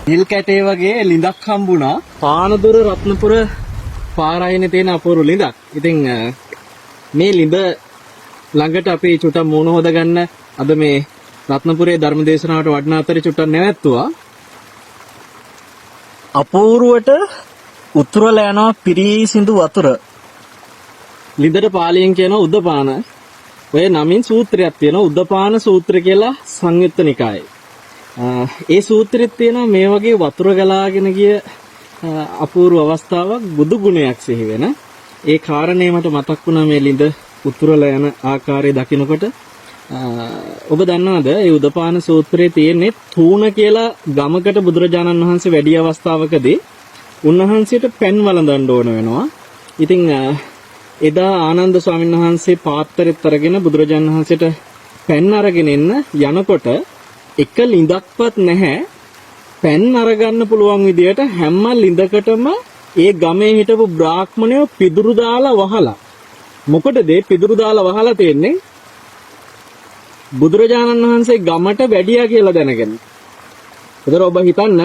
නිල් කැටේ වගේ ලිඳක් හම්බුණා. පානදුර රත්නපුර පාරායනේ තියෙන අපූර්ව ලිඳක්. ඉතින් මේ ලිඳ ළඟට අපි චුට්ටක් මූණ හොද ගන්න අද මේ රත්නපුරේ ධර්මදේශනාවට වඩන අතරේ චුට්ටක් නැවැත්තුවා. අපූර්වට උතුරලා යනවා පිරිසිදු වතුර. ලිඳට පාලියෙන් කියනවා උද්දපාන. ඔය නමින් සූත්‍රයක් තියෙනවා උද්දපාන සූත්‍ර කියලා සංයුත්ත නිකායේ. ඒ සූත්‍රෙත් තියෙනවා මේ වගේ වතුර ගලාගෙන ගිය අපූර්ව අවස්ථාවක් බුදු ගුණයක් සිහි වෙන. ඒ කාරණේ මට මතක් වුණා මේ ලිඳ උතුරලා යන ආකාරය දකිනකොට. ඔබ දන්නවද මේ උද්දපාන සූත්‍රයේ තියෙන්නේ තූණ කියලා ගමකට බුදුරජාණන් වහන්සේ වැඩි අවස්ථාවකදී උන්වහන්සේට පෙන් වළඳන්න ඕන වෙනවා. ඉතින් එදා ආනන්ද ස්වාමීන් වහන්සේ පාත්‍රෙත් අරගෙන බුදුරජාණන් වහන්සේට පෙන් අරගෙන එන්න යනකොට එක ලිඳක්වත් නැහැ. පෙන් අරගන්න පුළුවන් විදියට හැම ලිඳකටම ඒ ගමේ හිටපු බ්‍රාහ්මණයෝ පිදුරු දාලා වහලා. මොකටද පිදුරු දාලා වහලා තියෙන්නේ? බුදුරජාණන් වහන්සේ ගමට වැඩියා කියලා දැනගෙන. ඒතර ඔබ හිතන්න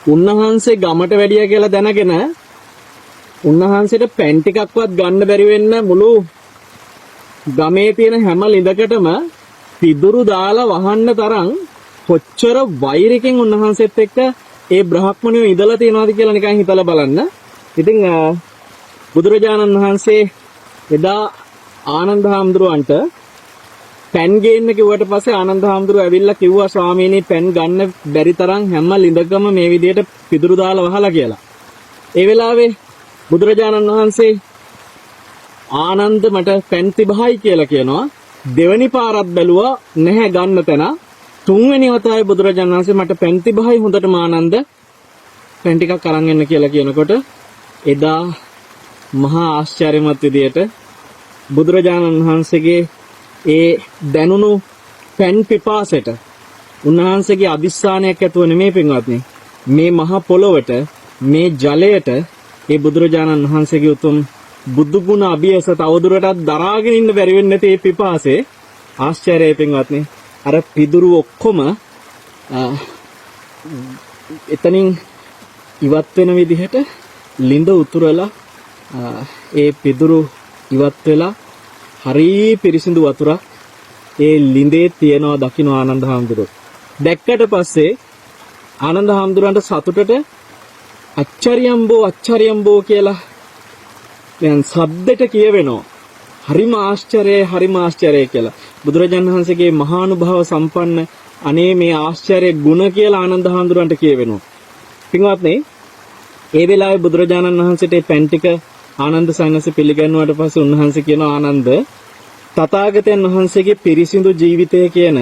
උන්වහන්සේ ගමට වැඩියා කියලා දැනගෙන උන්වහන්සේට පෙන් ටිකක්වත් ගන්න බැරි වෙන්න මුළු ගමේ තියෙන හැම ලිඳකටම පිදුරු දාලා වහන්න තරම් කොච්චර වෛරකින් උන්වහන්සේත් එක්ක ඒ බ්‍රාහ්මණයෝ ඉඳලා තියෙනවද කියලා නිකන් හිතලා බලන්න. ඉතින් බුදුරජාණන් වහන්සේ එදා ආනන්ද හාමුදුරුවන්ට පෙන් ගේන්න කිව්වට පස්සේ ආනන්ද හාමුදුරුවෝ ඇවිල්ලා කිව්වා ස්වාමීනි පෙන් ගන්න බැරි තරම් හැම ලිඳකම මේ විදියට පිදුරු දාලා වහලා කියලා. ඒ වෙලාවේ බුදුරජාණන් වහන්සේ ආනන්ද මට පෙන් තිබහයි කියලා කියනවා. දෙවනි පාරක් බැලුවා නැහැ ගන්න තැන. තුන්වෙනි වතාවේ බුදුරජාණන් වහන්සේ මට පෙන් තිබහයි හොඳටම ආනන්ද පෙන් ටිකක් අරන් එන්න කියලා කියනකොට එදා මහා ආශ්චර්යමත් විදියට බුදුරජාණන් වහන්සේගේ ඒ දැනුණු පෙන් පිපාසයට උන්වහන්සේගේ අදිස්ථානයක් ඇතුව නෙමෙයි පින්වත්නි මේ මහා පොළොවට මේ ජලයට ඒ බුදුරජාණන් වහන්සේගේ උතුම් බුදු ගුණ අභියස තවදුරටත් දරාගෙන ඉන්න බැරි වෙන්නේ නැති මේ පිපාසයේ ආශ්චර්යය පින්වත්නි අර පිදුරු ඔක්කොම එතනින් ඉවත් වෙන විදිහට ලිඳ උතුරලා ඒ පිදුරු ඉවත් වෙලා හරි පිරිසිදු වතුරක් ඒ ලිඳේ තියනවා දකින්න ආනන්ද හාමුදුරුවෝ. දැක්කට පස්සේ ආනන්ද හාමුදුරන්ට සතුටට අච්චරියම්බෝ කියලා දැන් සද්දට කියවෙනවා. හරිම ආශ්චර්යයි කියලා. බුදුරජාණන් වහන්සේගේ මහානුභාව සම්පන්න අනේ මේ ආශ්චර්ය ගුණ කියලා ආනන්ද හාමුදුරන්ට කියවෙනවා. පින්වත්නි ඒ වෙලාවේ බුදුරජාණන් වහන්සේට පෙන් ටික ආනන්ද සයනස පිළිගන්නුවාට පස්සේ උන්වහන්සේ කියනවා ආනන්ද තථාගතයන් වහන්සේගේ පිරිසිදු ජීවිතය කියන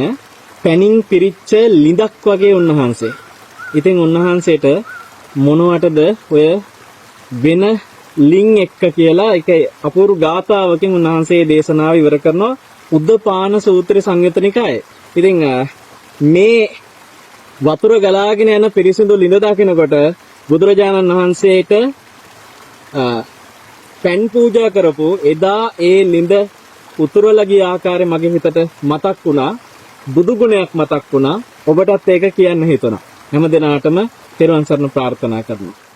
පැනින් පිරිච්ච ලිඳක් වගේ උන්වහන්සේ. ඉතින් උන්වහන්සේට මොනවටද ඔය වෙන ලින් එක්ක කියලා එක අපූර්ව ගාථාවකින් උන්වහන්සේ දේශනාව ඉවර කරනවා උද්දපාන සූත්‍ර සංයුත්ත නිකායේ. ඉතින් මේ වතුර ගලාගෙන යන පිරිසිදු ලිඳ දකිනකොට බුදුරජාණන් වහන්සේට පෙන් පූජා කරපු එදා ඒ ලිඳ උතුරලා ගිය ආකාරය මගේ හිතට මතක් වුණා. බුදු ගුණයක් මතක් වුණා. ඔබටත් ඒක කියන්න හිතුණා. හැම දිනාටම තෙරුවන් සරණ ප්‍රාර්ථනා කරනවා.